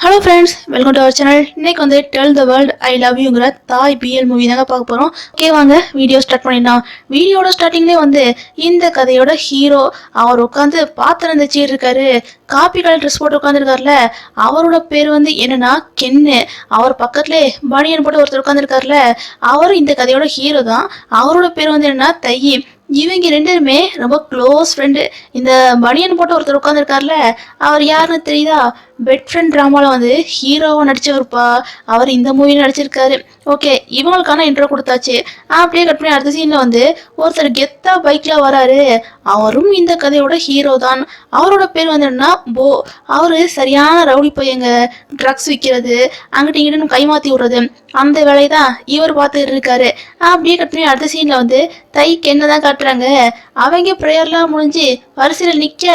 Hello friends, welcome to our channel. இன்னைக்கு வந்து tell the world I love யூங்கிற Thai B L movie தாங்க பார்க்க போகிறோம். ஓகே, வாங்க வீடியோ ஸ்டார்ட் பண்ணிடலாம். வீடியோட ஸ்டார்டிங்லேயே வந்து இந்த கதையோட ஹீரோ அவர் உட்காந்து பாத்திரம் தச்சிட்டு இருக்காரு. காப்பி கலர் ட்ரெஸ் போட்டு உட்காந்துருக்காருல, அவரோட பேர் வந்து என்னன்னா கென்னு. அவர் பக்கத்துலேயே பனியன் போட்டு ஒருத்தர் உட்காந்துருக்காருல, அவரும் இந்த கதையோட ஹீரோ தான். அவரோட பேர் வந்து என்னன்னா தையி. இவங்க ரெண்டுமே ரொம்ப க்ளோஸ் ஃப்ரெண்டு. இந்த பனியன் போட்டு ஒருத்தர் உட்காந்துருக்காருல, அவர் யாருன்னு தெரியுதா? பெட் ஃப்ரெண்ட் ட்ராமாவில் வந்து ஹீரோவாக நடிச்சவருப்பா. அவர் இந்த மூவியில் நடிச்சிருக்காரு. ஓகே, இவங்களுக்கான இன்ட்ரோ கொடுத்தாச்சு. அப்படியே கட் பண்ணி அடுத்த சீனில் வந்து ஒருத்தர் கெத்தா பைக்கில் வராரு. அவரும் இந்த கதையோட ஹீரோ தான். அவரோட பேர் வந்து என்னன்னா போ. அவரு சரியான ரவுடி பையங்க. ட்ரக்ஸ் விற்கிறது, அங்கிட்ட இங்கிட்ட கைமாற்றி விடுறது, அந்த வேலையை தான் இவர் பார்த்துட்டு இருக்காரு. அப்படியே கட் பண்ணி அடுத்த சீனில் வந்து தைக்கு என்னதான் காட்டுறாங்க. அவங்க ப்ரேயர்லாம் முடிஞ்சு வரிசையில் நிற்க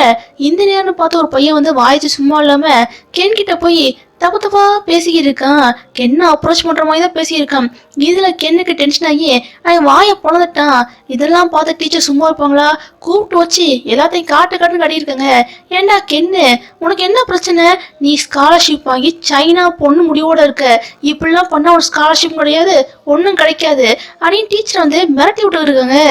இந்த நேரம்னு பார்த்து ஒரு பையன் வந்து வாய்ச்சி சும்மா இல்லாமல் கென் கிட்ட போய் தப்பு தப்பா பேசிக்கிட்டு இருக்கான். கென்னை அப்ரோச் பண்ற மாதிரி தான் பேசியிருக்கான். இதுல கென்னுக்கு டென்ஷன் ஆகி அவன் வாயை பொழந்துட்டான். இதெல்லாம் பார்த்து டீச்சர் சும்மா இருப்பாங்களா? கூப்பிட்டு வச்சு எல்லாத்தையும் காட்டுன்னு கட்டியிருக்காங்க. ஏண்டா கென்னு, உனக்கு என்ன பிரச்சனை? நீ ஸ்காலர்ஷிப் வாங்கி சைனா பொண்ணு முடிவோட இருக்க. இப்படிலாம் பண்ணா ஒரு ஸ்காலர்ஷிப் கிடையாது, ஒன்றும் கிடைக்காது அப்படின்னு டீச்சர் வந்து மிரட்டி விட்டு இருக்காங்க.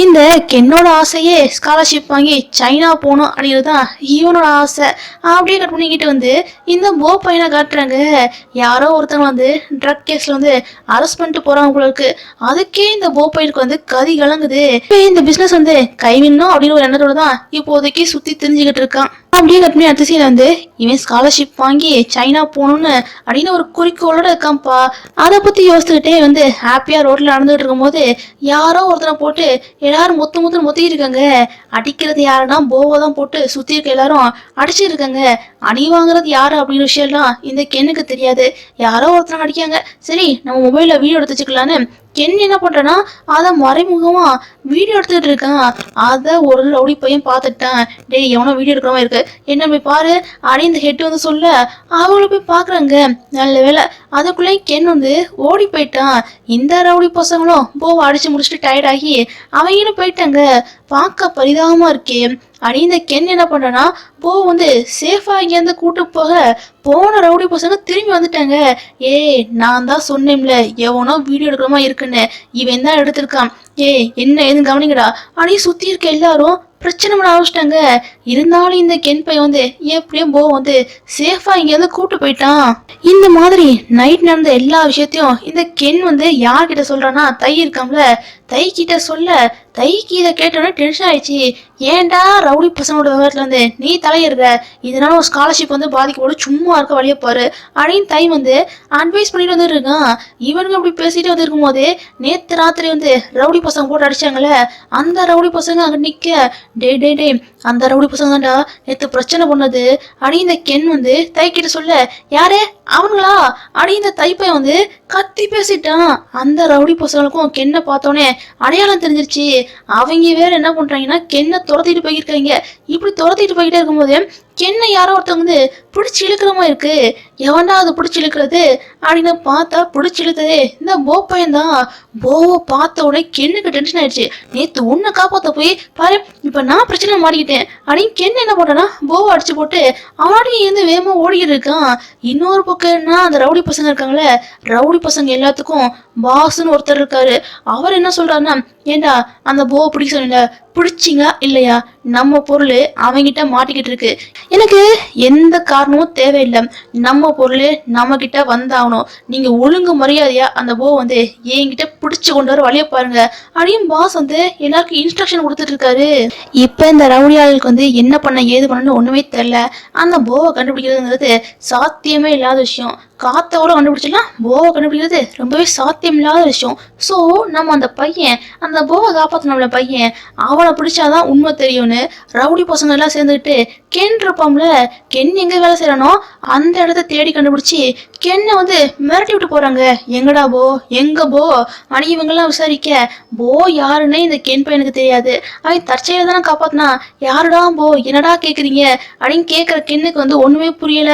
இந்த கென்னோட ஆசையே ஸ்காலர்ஷிப் வாங்கி சைனா போகணும் அப்படிங்கிறது தான் இவனோட ஆசை. அப்படியே கட் பண்ணிக்கிட்டு வந்து இந்த போ பையனை காட்டுறாங்க. யாரோ ஒருத்தவங்க வந்து ட்ரக் கேஸில் வந்து அரெஸ்ட் பண்ணிட்டு போகிறாங்க போல இருக்கு. அதுக்கே இந்த போ பையனுக்கு வந்து கதி கலங்குது. இந்த பிஸ்னஸ் வந்து கைவிடணும் அப்படின்னு ஒரு எண்ணத்தோட தான் இப்போதைக்கு சுற்றி தெரிஞ்சுக்கிட்டு இருக்கான். அப்படியே கட் பண்ணி அடுத்த சீன் வந்து இவன் ஸ்காலர்ஷிப் வாங்கி சைனா போகணும்னு அப்படின்னு ஒரு குறிக்கோளோட இருக்கான்ப்பா. அதை பற்றி யோசிச்சுக்கிட்டே வந்து ஹாப்பியாக ரோட்டில் நடந்துகிட்டு இருக்கும்போது யாரோ ஒருத்தனை போட்டு எல்லாரும் மொத்திட்டு இருக்காங்க. அடிக்கிறது யாருன்னா போவை தான் போட்டு சுற்றி இருக்க எல்லாரும் அடிச்சுட்டு இருக்காங்க. அடி வாங்குறது யாரு அப்படிங்கிற விஷயம்லாம் இந்த கென்னுக்கு தெரியாது. யாரோ ஒருத்தனை அடிக்காங்க. சரி, நம்ம மொபைலில் வீடியோ எடுத்து வச்சுக்கலான்னு கென் என்ன பண்றேன்னா அதை மறைமுகமா வீடியோ எடுத்துக்கிட்டு இருக்கான். அதை ஒரு ரவுடி பையன் பார்த்துட்டான். டேய், எவனோ வீடியோ எடுக்கிற மாதிரி இருக்கு, என்ன போய் பாரு அப்படின்னு இந்த ஹெட் வந்து சொல்ல அவங்கள போய் பாக்குறாங்க. நல்ல வேலை அதுக்குள்ளே கென் வந்து ஓடி போயிட்டான். இந்த ரவுடி பசங்களும் போவை அடிச்சு முடிச்சுட்டு டயர்டாகி அவங்களும் போயிட்டாங்க. பார்க்க பரிதாபமா இருக்கே அப்படின்னு இந்த கென் என்ன பண்றான்னா போ வந்து சேஃபா இங்கேருந்து கூட்டு போக போன ரவுடி பசங்க திரும்பி வந்துட்டாங்க. ஏய், நான் தான் சொன்னேன்ல எவனோ வீடியோ எடுக்கிற மாதிரி இருக்குன்னு, இவன் தான் எடுத்திருக்கான். ஏய், என்ன ஏதுன்னு கவனிங்கடா அப்படின்னு சுத்தி இருக்க எல்லாரும் பிரச்சனை பண்ண ஆரம்பிச்சிட்டாங்க. இருந்தாலும் இந்த கென் பையன் வந்து எப்படியும் போ வந்து சேஃபா இங்கேருந்து கூட்டு போயிட்டான். இந்த மாதிரி நைட் நடந்த எல்லா விஷயத்தையும் இந்த கென் வந்து யார்கிட்ட சொல்றான்னா தை இருக்காம்ல, தை கிட்ட சொல்ல தைக்கு இதை கேட்டோன்னே டென்ஷன் ஆயிடுச்சு. ஏன்டா ரவுடி பசங்களோட விவரத்துல வந்து நீ தலையிடுற, இதனால ஒரு ஸ்காலர்ஷிப் வந்து பாதிக்கப்போது, சும்மா இருக்க வழியை பாரு அப்படின்னு தை வந்து அட்வைஸ் பண்ணிட்டு வந்துட்டு இருக்கான். இவனுங்க அப்படி பேசிட்டு வந்து இருக்கும் போதே நேற்று ராத்திரி வந்து ரவுடி பசங்க போட்டு அடிச்சாங்கல்ல, அந்த ரவுடி பசங்க அங்கே நிற்க டே அந்த ரவுடி பசங்க தான்டா நேற்று பிரச்சனை பண்ணது அப்படின்னு இந்த கென் வந்து தை கிட்ட சொல்ல, யாரே அவனுங்களா அப்படின்னு இந்த தைப்பையன் வந்து கத்தி பேசிட்டான். அந்த ரவுடி பசங்களுக்கும் கென்னை பார்த்தோன்னே அடையாளம் தெரிஞ்சிருச்சு. அவங்க வேற என்ன பண்றாங்கன்னா கென்னை துரத்திட்டு போயிருக்காங்க. இப்படி துரத்திட்டு போய்கிட்டே இருக்கும்போது கென்னை யாரோ ஒருத்தவங்க வந்து பிடிச்சி இழுக்கிற மாதிரி இருக்கு. எவன்டா அது பிடிச்சி இழுக்கிறது அப்படின்னு பார்த்தா பிடிச்சி இழுத்ததே இந்த போ பையன் தான். போவை பார்த்த உடனே கென்னுக்கு டென்ஷன் ஆயிடுச்சு. நேற்று உன்னை காப்பாற்ற போய் பாரு, இப்போ நான் பிரச்சனை மாட்டிக்கிட்டேன் அப்படின்னு கென் என்ன பண்றான்னா போவை அடிச்சு போட்டு அவனாடி இருந்து வேகமா ஓடிக்கிட்டு இருக்கான். இன்னொரு பக்கம் என்ன, அந்த ரவுடி பசங்க இருக்காங்களே, ரவுடி பசங்க எல்லாத்துக்கும் பாஸ்ன்னு ஒருத்தர் இருக்காரு. அவர் என்ன சொல்றாருன்னா, ஏண்டா அந்த போவை பிடிக்க சொன்னீங்க, பிடிச்சிங்களா இல்லையா? நம்ம பொருள் அவங்கிட்ட மாட்டிக்கிட்டு இருக்கு, எனக்கு எந்த காரணமும் தேவையில்லை, நம்ம பொருள் நம்ம கிட்ட வந்தாகணும், நீங்க ஒழுங்கு மரியாதையா அந்த போ வந்து என்கிட்ட பிடிச்சு கொண்டு வர வழிய பாருங்க அப்படின்னு பாஸ் வந்து எல்லாருக்கும் இன்ஸ்ட்ரக்ஷன் கொடுத்துட்டு இருக்காரு. இப்ப இந்த ரவுடியாளுக்கு வந்து என்ன பண்ண ஏது பண்ணணும்னு ஒண்ணுமே தெரியல. அந்த போவை கண்டுபிடிக்கிறதுங்கிறது சாத்தியமே இல்லாத விஷயம். காத்தோட கண்டுபிடிச்சலாம், போவை கண்டுபிடிக்கிறது ரொம்பவே சாத்தியம் இல்லாத விஷயம். ஸோ நம்ம அந்த பையன், அந்த போவை காப்பாற்றினோம்ல பையன், அவனை பிடிச்சாதான் உண்மை தெரியும்னு ரவுடி பசங்க எல்லாம் சேர்ந்துக்கிட்டு கென் இருப்பாம்ல, கென் எங்க வேலை செய்யறானோ அந்த இடத்த தேடி கண்டுபிடிச்சி கென்னை வந்து மிரட்டி விட்டு போறாங்க. எங்கடா போ, எங்க போ அணி இவங்கெல்லாம் விசாரிக்க போ யாருன்னே இந்த கென் பையனுக்கு தெரியாது. அவன் தற்செயல தானே காப்பாத்தினா, யாருடா போ, என்னடா கேக்குறீங்க அப்படின்னு கேட்குற கென்னுக்கு வந்து ஒண்ணுமே புரியல.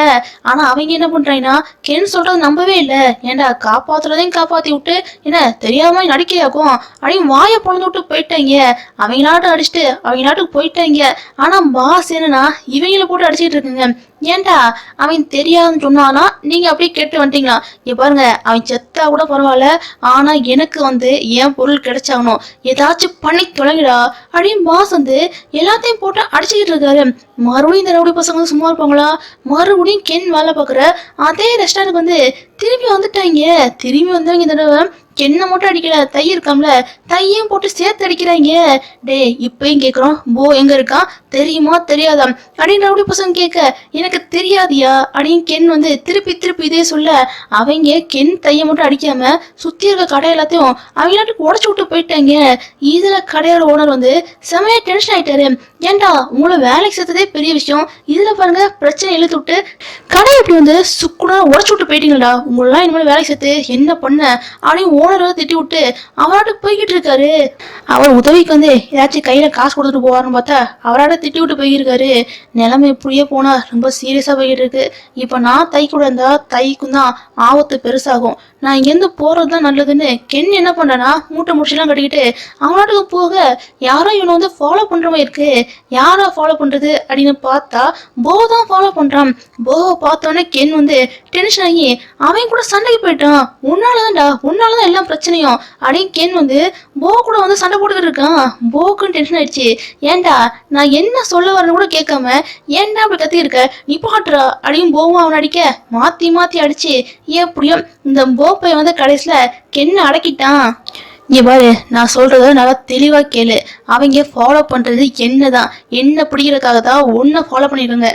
ஆனா அவங்க என்ன பண்றாங்கன்னா கென் சொல்றது நம்பவே இல்லை. ஏண்டா காப்பாத்துறதையும் காப்பாத்தி விட்டு என்ன தெரியாம நடிக்கையாக்கும் அப்படின்னு வாயை பொழுது விட்டு போயிட்டாங்க. அவங்களாட்டும் அடிச்சுட்டு அவங்களாட்டுக்கு போயிட்டாங்க. ஆனா பாஸ் என்னன்னா இவங்களை போட்டு அடிச்சுட்டு இருக்குங்க. ஏன்டா அவன் தெரியாதுன்னு சொன்னானா நீங்க அப்படியே கேட்டு வந்துட்டீங்களா? இங்க பாருங்க, அவன் செத்தா கூட பரவாயில்ல, ஆனா எனக்கு வந்து என் பொருள் கிடைச்சாகணும், ஏதாச்சும் பண்ணி தொலைங்கடா அப்படின்னு பாஸ் வந்து எல்லாத்தையும் போட்டு அடிச்சுக்கிட்டு இருக்காரு. மறுபடியும் இந்த ரவுடி பசங்க வந்து சும்மா இருப்பாங்களா? மறுபடியும் கென் வேலை பார்க்குற அதே ரெஸ்டாரண்ட்டுக்கு வந்து திரும்பி வந்துட்டாங்க. திரும்பி வந்தவங்க இந்த தடவை கென்னை மட்டும் அடிக்கல, தை இருக்காம்ல, தையும் போட்டு சேர்த்து அடிக்கிறாங்க. டே இப்பயும் கேட்குறோம், போ எங்க இருக்கான், தெரியுமா தெரியாதா அப்படின்னு ரவுடி பசங்க கேட்க, எனக்கு தெரியாதியா அப்படின்னு கென் வந்து திருப்பி திருப்பி இதே சொல்ல, அவங்க கென் தையை மட்டும் அடிக்காம சுத்தி இருக்க கடை எல்லாத்தையும் அவங்களாட்டுக்கு உடச்சு விட்டு போயிட்டாங்க. இதுல கடையோட ஓனர் வந்து செமையா டென்ஷன் ஆயிட்டாரு. ஏன்டா உங்களை வேலைக்கு சேர்த்ததே பெரிய விஷயம், இதுல பாருங்க பிரச்சனை இழுத்து விட்டு கடை எப்படி வந்து சுக்குனா உடச்சு விட்டு போயிட்டீங்களா, உங்களெல்லாம் இனிமேல் வேலைக்கு சேர்த்து என்ன பண்ண அப்படின்னு ஓனரை திட்டி விட்டு அவராட்டுக்கு போய்கிட்டு இருக்காரு. அவர் உதவிக்கு வந்து ஏதாச்சும் கையில காசு கொடுத்துட்டு போவாருன்னு பார்த்தா அவராட திட்டி விட்டு போயிருக்காரு. நிலைமை இப்படியே போனா ரொம்ப சீரியஸா போய்கிட்டு இருக்கு. இப்ப நான் தை கூட இருந்தா தைக்கும் தான் ஆபத்து பெருசாகும். நான் இங்கேருந்து போறது தான் நல்லதுன்னு கென் என்ன பண்றேன்னா மூட்டை முடிச்செல்லாம் கட்டிக்கிட்டு அவனாட்டுக்கு போக, யாரோ இவனை வந்து ஃபாலோ பண்ற மாதிரி இருக்கு. யாரா ஃபாலோ பண்றது அப்படின்னு பார்த்தா போ தான் ஃபாலோ பண்றான். போவை பார்த்தோன்னே கென் வந்து டென்ஷன் ஆகி அவன் கூட சண்டைக்கு போயிட்டான். உன்னாலதான் எல்லாம் பிரச்சனையும் அப்படின்னு கென் வந்து போ கூட வந்து சண்டை போட்டுக்கிட்டு இருக்கான். போக்குன்னு டென்ஷன் ஆயிடுச்சு. ஏன்டா நான் என்ன சொல்ல வரேன்னு கூட கேட்காம ஏன்டா அப்படி கத்தி இருக்க, நீ பாட்டுறா அப்படின்னு போவும் அவன் அடிக்க மாத்தி மாத்தி அடிச்சு எப்படியும் இந்த போப்பை வந்து கடைசியில கென்ன அடக்கிட்டான். இங்க பாரு, நான் சொல்றத நல்லா தெளிவா கேளு. அவங்க ஃபாலோ பண்றது என்னதான், என்ன பிடிக்கிறதுக்காக தான் ஒன்ன ஃபாலோ பண்ணிருக்காங்க.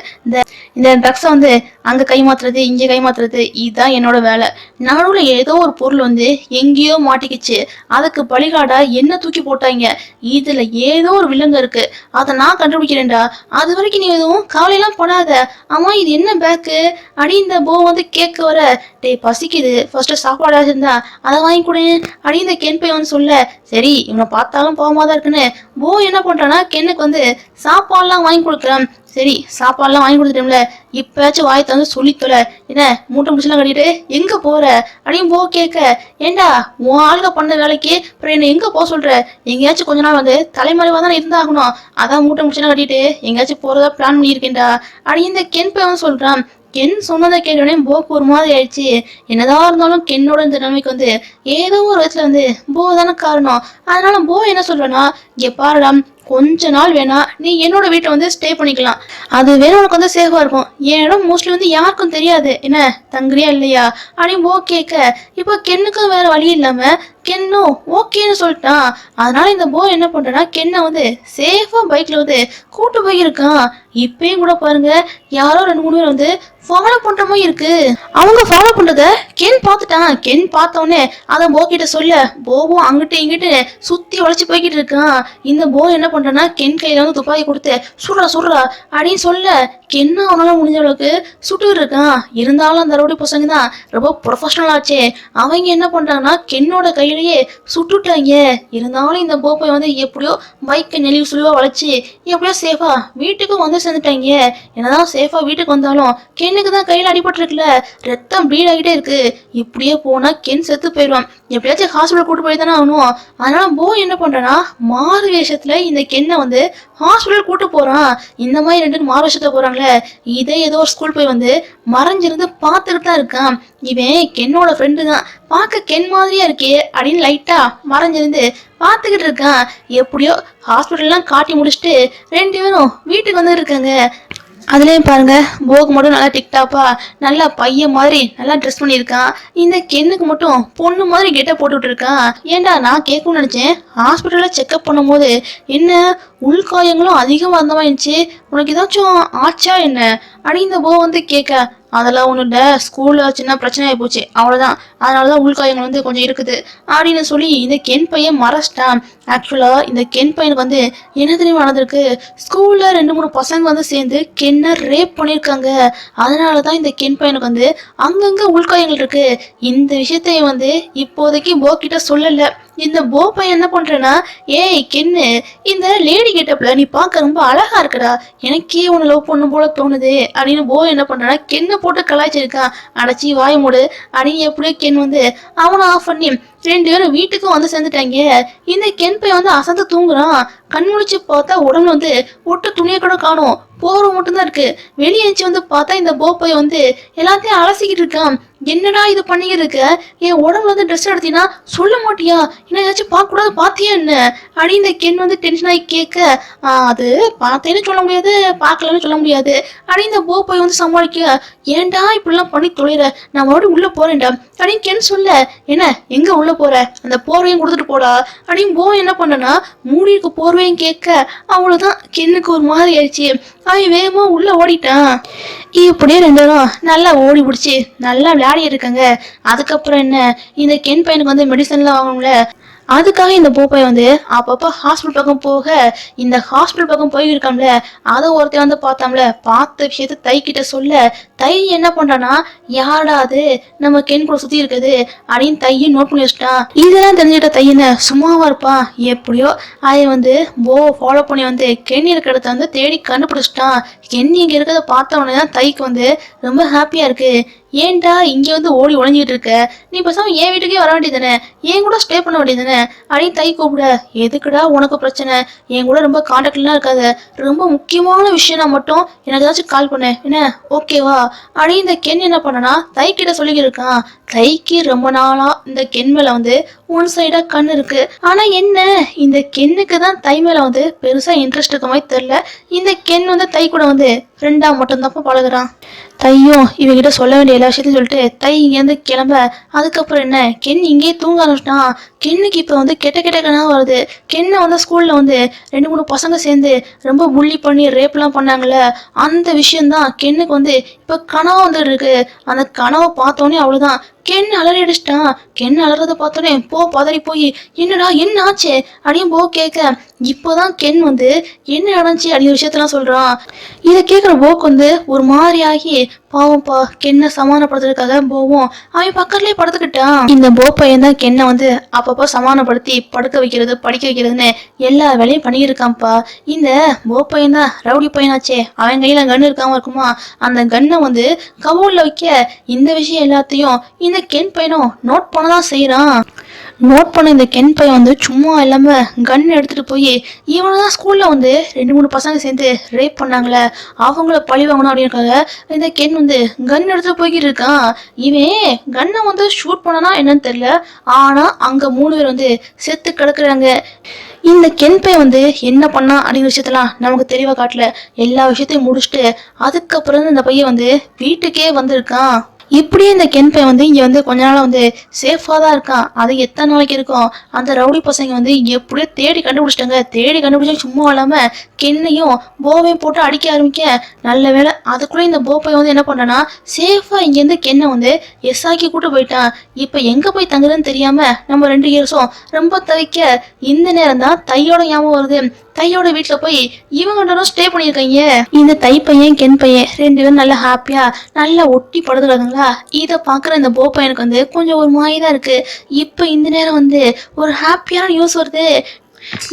இந்த ட்ரக்ஸை வந்து அங்க கை மாத்துறது இங்க கை மாத்துறது இதுதான் என்னோட வேலை. நடுவுல ஏதோ ஒரு பொருள் வந்து எங்கேயோ மாட்டிக்கிச்சு, அதுக்கு பலிகாடா என்ன தூக்கி போட்டாங்க. இதுல ஏதோ ஒரு விலங்கு இருக்கு, அதை நான் கண்டுபிடிக்கிறேன்டா. அது வரைக்கும் நீ எதுவும் கவலையெல்லாம் படாத. ஆமா இது என்ன பேக்கு அடி இந்த போ வந்து கேட்க வர, டே பசிக்குது, ஃபர்ஸ்ட் சாப்பாடு இருந்தா அதை வாங்கி கொடு அடி இந்த கென் பை வந்து சொல்ல, சரி இவனை பார்த்தாலும் போகாம தான் இருக்குன்னு போ என்ன பண்றான்னா கென்னுக்கு வந்து சாப்பாடுலாம் வாங்கி கொடுக்குறான். சரி சாப்பாடுலாம் வாங்கி கொடுத்துட்டோம்ல, இப்பயாச்சும் வாய் தந்து சொல்லித்தொலை, என்ன மூட்டை முடிச்செல்லாம் கட்டிட்டு எங்க போற அப்படின்னு போ கேட்க, ஏண்டா உன் ஆளுக பண்ண வேலைக்கு அப்புறம் என்ன எங்க போக சொல்ற, எங்கேயாச்சும் கொஞ்ச நாள் வந்து தலைமறைவா தானே இருந்தாகணும், அதான் மூட்டை முடிச்செல்லாம் கட்டிட்டு எங்கேயாச்சும் போறதா பிளான் பண்ணியிருக்கேன்டா அப்படின்னு இந்த கென் பை வந்து சொல்றான். கென் சொன்னதை கேட்டோடனே போக்கு ஒரு மாதிரி ஆயிடுச்சு. என்னதான் இருந்தாலும் கென்னோட இந்த நிலைமைக்கு வந்து ஏதோ ஒரு விதத்துல வந்து போ தானே காரணம். அதனால போ என்ன சொல்றேன்னா, இங்க பாருடா, கொஞ்ச நாள் வேணா நீ என்னோட வீட்டை வந்து ஸ்டே பண்ணிக்கலாம், அது வேணும் உனக்கு வந்து சேஃபா இருக்கும். என் இடம் மோஸ்ட்லி வந்து யாருக்கும் தெரியாது, என்ன தங்குறியா இல்லையா அப்படின்னு போ கேட்க, இப்போ கென்னுக்கும் வேற வழி இல்லாம கென்னும் ஓகேன்னு சொல்லிட்டான். அதனால இந்த போ என்ன பண்றேன்னா கென்னை வந்து சேஃபா பைக்ல வந்து கூட்டு போயிருக்கான். இப்பயும் கூட பாருங்க, யாரோ 2-3 பேர் வந்து ஃபாலோ பண்ற மாதிரி இருக்கு. அவங்க ஃபாலோ பண்றத கென் பார்த்துட்டான். கென் பார்த்தவொடனே அதை போ கிட்ட சொல்ல, போவும் அங்கிட்டு இங்கிட்டு சுத்தி உழைச்சு போய்கிட்டு இருக்கான். இந்த போ என்ன பண்றான்னா கென் கையில வந்து துப்பாக்கி கொடுத்து சுடுறா அப்படின்னு சொல்ல, கென்ன அவனால முடிஞ்ச அளவுக்கு சுட்டு இருக்கான். இருந்தாலும் அந்த ரவுடி பசங்க தான் ரொம்ப ப்ரொஃபஷனல் ஆச்சே, அவங்க என்ன பண்றாங்கன்னா கென்னோட கையிலேயே சுட்டுட்டாங்க. இருந்தாலும் இந்த போப்பை வந்து எப்படியோ பைக்கை நெளிவு சுழிவா வளைச்சு எப்படியோ சேஃபா வீட்டுக்கும் வந்து சேர்ந்துட்டாங்க. என்னதான் சேஃபா வீட்டுக்கு வந்தாலும் கென்னுக்கு தான் கையில அடிபட்டு இருக்குல்ல, ரத்தம் ப்ளீட் ஆகிட்டே இருக்கு. இப்படியே போனா கென் செத்து போயிடுவான். எப்படியாச்சும் ஹாஸ்பிட்டல் கூட்டு போய் தானே ஆகணும். அதனால போ என்ன பண்றான்னா மாறு வேஷத்துல இந்த கென்னை வந்து ஹாஸ்பிட்டல் கூட்டு போறான். இந்த மாதிரி 2 மாறு வேஷத்துல போறாங்களே, இதே ஏதோ ஒரு ஸ்கூல் போய் வந்து மறைஞ்சிருந்து பார்த்துக்கிட்டு தான் இருக்கான். இவன் கென்னோட ஃப்ரெண்டு தான், பார்க்க கென் மாதிரியா இருக்கே அப்படின்னு லைட்டா மறைஞ்சிருந்து பார்த்துக்கிட்டு இருக்கான். எப்படியோ ஹாஸ்பிட்டல்லாம் காட்டி முடிச்சுட்டு 2 பேரும் வீட்டுக்கு வந்து இருக்காங்க. அதுலேயும் பாருங்க, போக்கு மட்டும் நல்லா டிக்டாப்பா நல்லா பையன் மாதிரி நல்லா ட்ரெஸ் பண்ணியிருக்கான். இந்த கென்னுக்கு மட்டும் பொண்ணு மாதிரி கெட்ட போட்டுட்டு இருக்கான். ஏண்டா நான் கேட்கணும்னு நினச்சேன், ஹாஸ்பிட்டலில் செக்அப் பண்ணும்போது என்ன உள்காயங்களும் அதிகமாக இருந்த மாதிரி இருந்துச்சு, உனக்கு ஏதாச்சும் ஆச்சா என்ன அப்படின்னு இந்த போ வந்து கேட்க, அதெல்லாம் ஒன்றும் இல்லை, ஸ்கூலில் சின்ன பிரச்சனை ஆகி போச்சு அவ்வளோதான், அதனால தான் உள்காயங்கள் வந்து கொஞ்சம் இருக்குது அப்படின்னு சொல்லி இந்த கென் பையன் மறைச்சிட்டான். ஆக்சுவலாக இந்த கென் பையனுக்கு வந்து என்ன தெரியுமா நடந்திருக்கு, ஸ்கூலில் 2-3 பசங்க வந்து சேர்ந்து கென்னை ரேப் பண்ணியிருக்காங்க. அதனால தான் இந்த கென் பையனுக்கு வந்து அங்கங்கே உள்காயங்கள் இருக்கு. இந்த விஷயத்தையும் வந்து இப்போதைக்கு போக்கிட்ட சொல்லலை. இந்த போ பையன் என்ன பண்றேன்னா, ஏய் கென்னு, இந்த லேடி கெட்டப்ல நீ பார்க்க ரொம்ப அழகா இருக்கடா, எனக்கே உன்னை லவ் பண்ணும் போல தோணுது அப்படின்னு போ என்ன பண்றான்னா கென்னை போட்டு கலாய்ச்சிருக்கான். அடைச்சி வாய மூடு அப்படின்னு எப்படியோ கென் வந்து அவனை ஆஃப் பண்ணி 2 பேரும் வீட்டுக்கும் வந்து சேர்ந்துட்டாங்க. இந்த கென் பையன் வந்து அசந்து தூங்குறான். கண் முழிச்சு பார்த்தா உடம்புல வந்து ஒட்டு துணியை கூட காணும், போர்வை மட்டும்தான் இருக்கு. வெளியே எழுச்சி வந்து பார்த்தா இந்த போப்பை வந்து எல்லாத்தையும் அலசிக்கிட்டு இருக்கான். என்னடா இது பண்ணிக்கிட்டு இருக்க, என் உடம்புல வந்து ட்ரெஸ் எடுத்தீங்கன்னா சொல்ல மாட்டியா, என்ன ஏதாச்சும் பார்க்க கூடாது பாத்தியா என்ன அப்படின்னு இந்த கென் வந்து டென்ஷன் ஆகி கேட்க, அது பார்த்தேன்னு சொல்ல முடியாது, பார்க்கலன்னு சொல்ல முடியாது அப்படின்னு இந்த போப்பை வந்து சமாளிக்க, ஏன்டா இப்படிலாம் பண்ணி தொலைற, நான் மறுபடியும் உள்ள போறேன்டா அப்படின்னு கென் சொல்ல, என்ன எங்க உள்ள போற, அந்த போர்வையும் கொடுத்துட்டு போடா அப்படின்னு போ என்ன பண்ணனா மூடி இருக்க போர்வையும் கேட்க, அவ்வளவுதான் கென்னுக்கு ஒரு மாதிரி ஆயிடுச்சு. அவன் வேகமா உள்ள ஓடிட்டான். இப்படியே 2 பேரும் நல்லா ஓடி பிடிச்சி நல்லா விளையாடி இருக்காங்க. அதுக்கப்புறம் என்ன, இந்த கென் பையனுக்கு வந்து மெடிசன்லாம் வாங்கணும்ல, அதுக்காக இந்த போப்பை வந்து அப்பப்போ ஹாஸ்பிட்டல் பக்கம் போக, இந்த ஹாஸ்பிட்டல் பக்கம் போயிருக்காம்ல, அதை ஒருத்தர் வந்து பார்த்தாம்ல, பார்த்த விஷயத்த தை கிட்ட சொல்ல, தை என்ன பண்றானா, யாரா அது நம்ம கென் கூட சுத்தி இருக்குது அப்படின்னு தையை நோட் பண்ணி வச்சுட்டான். இதெல்லாம் தெரிஞ்சுக்கிட்ட தை என்ன சும்மாவா இருப்பான், எப்படியோ அதை வந்து போ ஃபாலோ பண்ணி வந்து கென் இருக்கிற இடத்த வந்து தேடி கண்டுபிடிச்சிட்டான். கென் இங்க இருக்கிறத பார்த்த உடனே தான் தைக்கு வந்து ரொம்ப ஹாப்பியா இருக்கு. ஏன்டா இங்க வந்து ஓடி ஒளிஞ்சிட்டு இருக்க, நீ பேசாம என் வீட்டுக்கே வர வேண்டியதானே, என் கூட ஸ்டே பண்ண வேண்டியதானே அப்படின்னு தை கூப்பிட, எதுக்குடா உனக்கு பிரச்சனை, என் கூட ரொம்ப கான்டாக்ட்லாம் இருக்காத, ரொம்ப முக்கியமான விஷயம்னா மட்டும் எனக்கு ஏதாச்சும் கால் பண்ண என்ன, ஓகேவா அப்படின்னு இந்த கென் என்ன பண்ணனா தை கிட்ட சொல்லிக்கிட்டு இருக்கான். தைக்கு ரொம்ப நாளா இந்த கென் மேல வந்து ஒன் சைடா கண் இருக்கு. ஆனா என்ன, இந்த கென்னுக்கு தான் தை மேல வந்து பெருசா இன்ட்ரெஸ்ட் இருக்க மாதிரி தெரியல. இந்த கென் வந்து தை கூட வந்து ஃப்ரெண்டா மட்டும் தான் பழகுறான். தையும் இவகிட்ட சொல்ல வேண்டிய எல்லா விஷயத்தையும் சொல்லிட்டு தை இங்கேருந்து கிளம்ப, அதுக்கப்புறம் என்ன, கென் இங்கேயே தூங்க ஆரம்பிச்சிட்டான். கென்னுக்கு இப்போ வந்து கெட்ட கெட்ட கனவு வருது. கென்னை வந்து ஸ்கூல்ல வந்து 2-3 பசங்க சேர்ந்து ரொம்ப புள்ளி பண்ணி ரேப்லாம் பண்ணாங்கல்ல, அந்த விஷயம்தான் கென்னுக்கு வந்து இப்போ கனவு வந்துட்டு இருக்கு. அந்த கனவை பார்த்தோன்னே அவ்வளோதான் கென் அலறி அடிச்சிட்டான். கென் அலறத பார்த்தோன்னே போ பதறி போய், என்னடா என்ன ஆச்சு அப்படின்னு போ கேட்க, இப்போதான் கென் வந்து என்ன நடந்துச்சு அப்படிங்கிற விஷயத்தெல்லாம் சொல்றான். இதை கேட்குற போக்கு வந்து ஒரு மாதிரி ஆகி, பாவம்ப்பா கென்னை சமாதானப்படுத்துறதுக்காக போவோம் அவன் பக்கத்துலயே படுத்துக்கிட்டான். இந்த போ பையன் தான் கென்னை வந்து அப்பப்போ சமாதானப்படுத்தி படுக்க வைக்கிறது படிக்க வைக்கிறதுன்னு எல்லா வேலையும் பண்ணியிருக்கான்ப்பா. இந்த போ பையன் தான் ரவுடி பையனாச்சே, அவன் கையில கன் இருக்காம இருக்குமா, அந்த கன்னை வந்து கபோர்ட்ல வைக்க, இந்த விஷயம் எல்லாத்தையும் இந்த கென் பையனும் நோட் பண்ணதான் செய்யறான். நோட் பண்ண இந்த கென் பையன் வந்து சும்மா இல்லாம கன் எடுத்துட்டு போய், இவனை தான் ஸ்கூல்ல வந்து 2-3 பசங்க சேர்ந்து ரேப் பண்ணாங்களே, அவங்கள பழி வாங்கணும் அப்படின்னுக்காக இந்த கென் வந்து கன் எடுத்துட்டு போய்கிட்டு இருக்கான். இவன் கன்னை வந்து ஷூட் பண்ணனா என்னன்னு தெரியல, ஆனா அங்க 3 பேர் வந்து செத்து கிடக்குறாங்க. இந்த கென் பையன் வந்து என்ன பண்ணா அப்படிங்கிற விஷயத்தெல்லாம் நமக்கு தெளிவா காட்டல. எல்லா விஷயத்தையும் முடிச்சுட்டு அதுக்கப்புறம் இந்த பையன் வந்து வீட்டுக்கே வந்திருக்கான். இப்படியே இந்த கென் பையன் வந்து இங்க வந்து கொஞ்ச நாள் வந்து சேஃபா தான் இருக்கான். அது எத்தனை நாளைக்கு இருக்கும், அந்த ரவுடி பசங்க வந்து எப்படியோ தேடி கண்டுபிடிச்சிட்டாங்க. தேடி கண்டுபிடிச்சா சும்மா இல்லாம கென்னையும் போவையும் போட்டு அடிக்க ஆரம்பிக்க, நல்ல வேலை அதுக்குள்ள இந்த போ பையன் வந்து என்ன பண்ணனா சேஃபா இங்க இருந்து கென்னை வந்து எஸ்ஆக்கி கூட்டு போயிட்டான். இப்ப எங்க போய் தங்குறதுன்னு தெரியாம நம்ம 2 இயர்ஸும் ரொம்ப தவிக்க, இந்த நேரம் தான் தையோட ஞாபகம் வருது. தையோட வீட்டுல போய் இவங்க ஸ்டே பண்ணியிருக்காங்க. இந்த தை பையன் கென் பையன் 2 பேரும் நல்லா ஹாப்பியா நல்லா ஒட்டி படுத்துறாங்களா. இதை பாக்குற இந்த போ பையனுக்கு வந்து கொஞ்சம் ஒரு மாதிரிதான் இருக்கு. இப்ப இந்த நேரம் வந்து ஒரு ஹாப்பியான நியூஸ் வருது.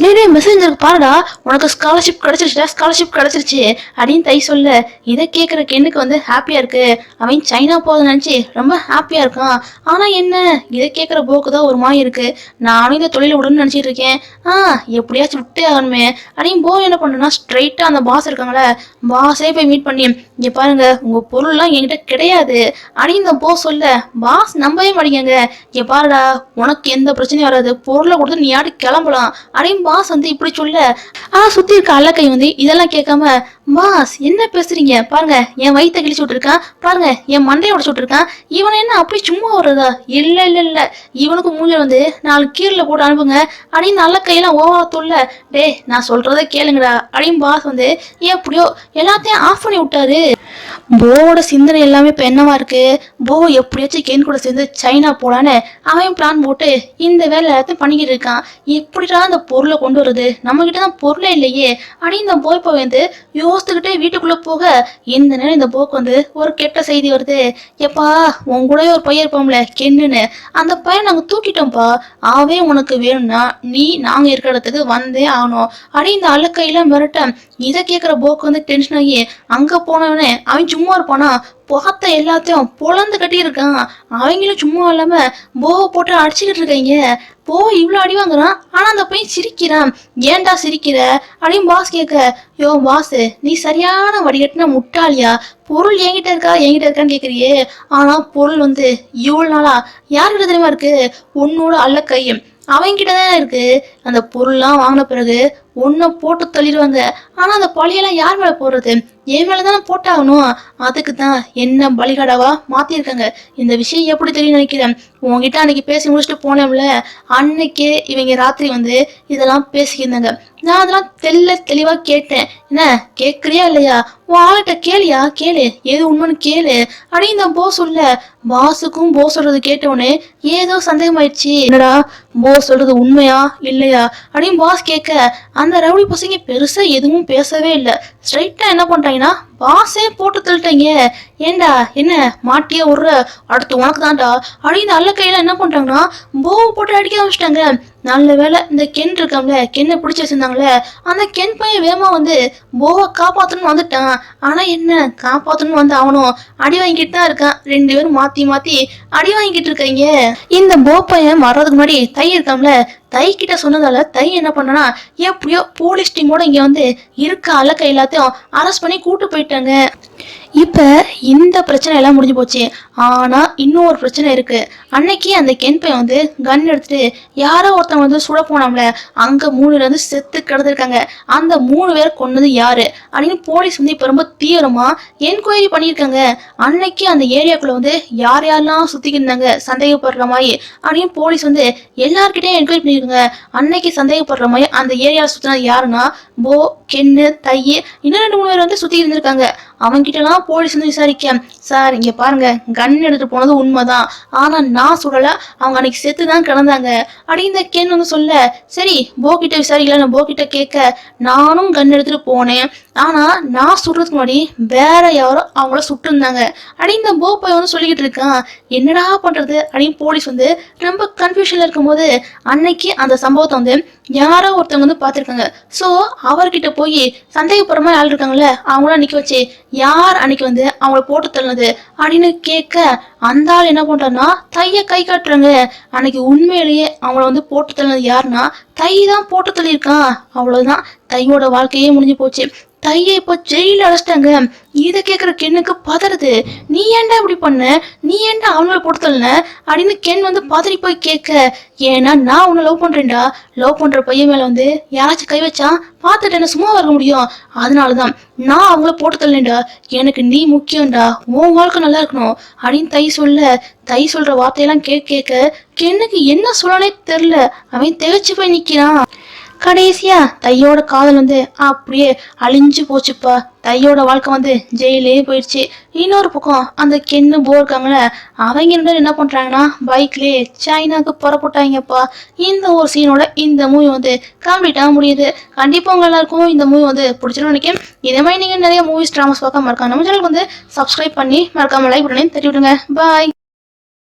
டே மெசேஞ்சருக்கு பாருடா, உனக்கு ஸ்காலர்ஷிப் கிடைச்சிருச்சுடா, ஸ்காலர்ஷிப் கிடைச்சிருச்சு அப்படின்னு தை சொல்ல, இதை கேட்குற கென்னுக்கு வந்து ஹாப்பியா இருக்கு. அவன் சைனா போகுதுன்னு நினச்சி ரொம்ப ஹாப்பியா இருக்கான். ஆனா என்ன, இதை கேட்குற போக்கு தான் ஒரு மாதிரி இருக்கு. நானும் இந்த தொழில விடணும்னு நினச்சிட்டு இருக்கேன், எப்படியாச்சும் விட்டே ஆகணுமே அப்படின்னு போ என்ன பண்ணுன்னா ஸ்ட்ரைட்டா அந்த பாஸ் இருக்காங்களே, பாஸே போய் மீட் பண்ணி, இங்க பாருங்க உங்க பொருள்லாம் என்கிட்ட கிடையாது அப்படின்னு இந்த போ சொல்ல, பாஸ் நம்பவே மாட்டேங்க. இங்க பாருடா, உனக்கு எந்த பிரச்சனையும் வராது, பொருளை கொடுத்து நீ யாரு கிளம்பலாம் அப்படின்னு பாஸ் வந்து இப்படி சொல்ல, சுத்தி இருக்க அல்லக்கை வந்து இதெல்லாம் கேட்காம, பாஸ் என்ன பேசுறீங்க, பாருங்க என் வயிற்ற கிழிச்சு விட்டுருக்கான், பாருங்க என் மண்டையை உடச்சு விட்டுருக்கான், இவனை என்ன அப்படி சும்மா வர்றதா, இல்ல இல்ல இல்ல இவனுக்கு மூஞ்சில வந்து 4 கீரில் போட்டு அனுப்புங்க அப்படின்னு அல்லக்கையெல்லாம் ஓவரா சொல்ல, டே நான் சொல்றதை கேளுங்கடா அப்படின்னு பாஸ் வந்து எப்படியோ எல்லாத்தையும் ஆஃப் பண்ணி விட்டாரு. போவோட சிந்தனை எல்லாமே இப்போ என்னவா இருக்கு, போ எப்படியாச்சும் கென் கூட சேர்ந்து சைனா போலான்னு அவன் பிளான் போட்டு இந்த வேலை எல்லாத்தையும் பண்ணிக்கிட்டு இருக்கான். எப்படிடா அந்த பொருளை கொண்டு வருது, நம்ம கிட்ட தான் பொருளே இல்லையே அப்படின்னு இந்த போய் வந்து யோசித்துக்கிட்டே வீட்டுக்குள்ள போக இந்த நேரம் இந்த போக்கு வந்து ஒரு கெட்ட செய்தி வருது. எப்பா உன் கூட ஒரு பையன் இருப்போம்ல கென்னுன்னு, அந்த பையன் நாங்க தூக்கிட்டோம்ப்பா. ஆவே உனக்கு வேணும்னா நீ நாங்க இருக்கிற இடத்துக்கு வந்தே ஆகணும் அப்படி இந்த அலக்கையில மிரட்ட. இதை கேட்குற போக்கு வந்து டென்ஷன் ஆகி அங்க போனவனே அவன் சும்மா இருப்பானா, பார்த்த எல்லாத்தையும் பொழந்து கட்டி இருக்கான். அவங்களும் சும்மா இல்லாம போவை போட்டு அடிச்சுக்கிட்டு இருக்காங்க. போ இவ்வளோ அடி வாங்குறான், ஆனா அந்த பையன் சிரிக்கிறான். ஏன்டா சிரிக்கிற அப்படின்னு பாஸ் கேட்க, யோ பாஸ் நீ சரியான வடிகட்டின முட்டாளியா, பொருள் என்கிட்ட இருக்கான்னு கேக்குறியே, ஆனா பொருள் வந்து இவ்வளவு நாளா யார்கிட்ட தெரியுமா இருக்கு, உன்னோட அல்ல கையும் அவங்கிட்ட தான் இருக்கு. அந்த பொருள்லாம் வாங்கின பிறகு ஒன்ன போட்டு தள்ளிடுவாங்க. ஆனா அந்த பழியெல்லாம் யார் மேல போடுறது, என் மேலதானே போட்டாகணும். அதுக்கு தான் என்ன பலிகடாவா மாத்திருக்காங்க. இந்த விஷயம் எப்படி தெரியும் நினைக்கிறேன், உங்ககிட்ட அன்னைக்கு பேசி முடிச்சுட்டு போனேன்ல, அன்னைக்கே இவங்க ராத்திரி வந்து இதெல்லாம் பேசிக்கிருந்தாங்க. நான் அதெல்லாம் தெளிவா கேட்டேன். என்ன கேட்கறியா இல்லையா, உன் ஆளுகிட்ட கேளியா, கேளு எது உண்மைன்னு கேளு அப்படின்னு இந்த போ சொல்ல. பாஸுக்கும் போ சொல்றது கேட்டவுடனே ஏதோ சந்தேகமாயிடுச்சு. என்னடா போ சொல்றது உண்மையா இல்லையா அப்படின்னு பாஸ் கேட்க, அந்த ரவுடி பசங்க பெருசா எதுவும் பேசவே இல்லை. ஸ்ட்ரைட்டா என்ன பண்றாங்கன்னா பாஸே போட்டு தள்ளிட்டாங்க. ஏண்டா என்ன மாட்டியே விடுற, அடுத்து உனக்கு தான்டா அப்படின்னு அல்ல கையில என்ன பண்றாங்கன்னா போவை போட்டு அடிக்க ஆரம்பிச்சிட்டாங்க. நல்ல வேலை இந்த கென் இருக்காங்களே, கென்னை பிடிச்சி வச்சிருந்தாங்களே, அந்த கென் பையன் வேகமா வந்து போவை காப்பாத்தணும்னு வந்துட்டான். ஆனா என்ன காப்பாத்தணும்னு வந்து அவனும் அடி வாங்கிட்டு தான் இருக்கான். ரெண்டு பேரும் மாத்தி மாத்தி அடி வாங்கிட்டு இருக்காங்க. இந்த போ பையன் வர்றதுக்கு முன்னாடி தை இருக்காங்களே, தை கிட்ட சொன்னதால தை என்ன பண்ணனா எப்படியோ போலீஸ் டீமோட இங்க வந்து இருக்க அலக்க எல்லாத்தையும் அரெஸ்ட் பண்ணி கூட்டு போயிட்டாங்க. இப்ப இந்த பிரச்சனை எல்லாம் முடிஞ்சு போச்சு. ஆனா இன்னொரு பிரச்சனை இருக்கு. அன்னைக்கு அந்த கென் பையன் வந்து கன் எடுத்துட்டு யாரோ ஒருத்தவங்க வந்து சுட போனோம்ல, அங்க 3 பேர் வந்து செத்து கிடந்திருக்காங்க. அந்த 3 பேரை கொன்னது யாரு அப்படின்னு போலீஸ் வந்து இப்ப ரொம்ப தீவிரமா என்கொயரி பண்ணியிருக்காங்க. அன்னைக்கு அந்த ஏரியாக்குள்ள வந்து யார் யாரெல்லாம் சுத்திக்கிருந்தாங்க சந்தேகப்படுற மாதிரி அப்படின்னு போலீஸ் வந்து எல்லார்கிட்டையும் என்கொயரி பண்ணிருக்காங்க. அன்னைக்கு சந்தேகப்படுற மாதிரி அந்த ஏரியாவில் சுத்தினது யாருன்னா போ, கென்னு, தையே, இன்னும் 2 3 பேர் வந்து சுத்தி இருந்திருக்காங்க. அவங்கிட்ட எல்லாம் போலீஸ் வந்து விசாரிக்க, சார் இங்க பாருங்க கன் எடுத்துட்டு போனது உண்மைதான், ஆனா நான் சுடல, அவங்க அன்னைக்கு செத்து தான் கிடந்தாங்க அப்படின்னு இந்த கென் வந்து சொல்ல. சரி போ கிட்ட விசாரிக்கல, போ கிட்ட கேட்க, நானும் கன் எடுத்துட்டு போனேன், ஆனா நான் சுடுறதுக்கு முன்னாடி வேற யாரோ அவங்கள சுட்டு இருந்தாங்க அப்படின்னு இந்த போ பையன் வந்து சொல்லிக்கிட்டு இருக்கான். என்னடா பண்றது அப்படின்னு போலீஸ் வந்து ரொம்ப கன்ஃபியூஷன்ல இருக்கும் போது அன்னைக்கு அந்த சம்பவத்தை வந்து யாரோ ஒருத்தவங்க வந்து பார்த்துருக்காங்க. ஸோ அவர்கிட்ட போய் சந்தேகப்படுற மாதிரி ஆள் இருக்காங்கல்ல, அவங்கள நிக்க வச்சு யார் அன்னைக்கு வந்து அவங்கள போட்டு தள்ளினது அப்படின்னு கேட்க, அந்த ஆள் என்ன பண்றாருன்னா தைய கை காட்டுறாங்க. அன்னைக்கு உண்மையிலேயே அவங்கள வந்து போட்டு தள்ளினது யாருன்னா தை தான் போட்டு தள்ளியிருக்கான். அவ்வளவுதான், தையோட வாழ்க்கையே முடிஞ்சு போச்சு. தைய இப்போ ஜெயில அடைச்சிட்டாங்க. இதை கேட்குற கென்னுக்கு பதறது. நீ ஏன்டா இப்படி பண்ண, நீ ஏன்டா அவங்கள போட்டு தள்ளின அப்படின்னு கென் வந்து பதறி போய் கேட்க, ஏன்னா நான் உன்னை லவ் பண்றேன்டா, லவ் பண்ற பையன் மேல வந்து யாராச்சும் கை வச்சா பார்த்துட்டு என்ன சும்மா வர முடியும், அதனாலதான் நான் அவங்கள போட்டு தள்ளேன்டா, எனக்கு நீ முக்கியம்டா, உன் வாழ்க்கை நல்லா இருக்கணும் அப்படின்னு தை சொல்ல. தை சொல்ற வார்த்தையெல்லாம் கேட்க கென்னுக்கு என்ன சொல்லனே தெரியல. அவன் திகைச்சு போய் நிக்கிறான். கடைசியா தையோட காதல் வந்து அப்படியே அழிஞ்சு போச்சுப்பா. தையோட வாழ்க்கை வந்து ஜெயிலே போயிடுச்சு. இன்னொரு பக்கம் அந்த கென்னு போ இருக்காங்களே, அவங்க 2 பேரும் என்ன பண்றாங்கன்னா பைக்லயே சைனாக்கு புறப்பட்டாங்கப்பா. இந்த ஒரு சீனோட இந்த மூவி வந்து கம்ப்ளீட்டா முடியுது. கண்டிப்பா உங்க எல்லாருக்கும் இந்த மூவி வந்து பிடிச்சிருன்னு நினைக்கிறேன். இதே மாதிரி நீங்க நிறைய மூவிஸ் டிராமாஸ் பார்க்க மறக்காம நம்ம சேனலுக்கு வந்து சப்ஸ்கிரைப் பண்ணி மறக்காம லைக் பண்ணி தட்டி விடுங்க. பாய்.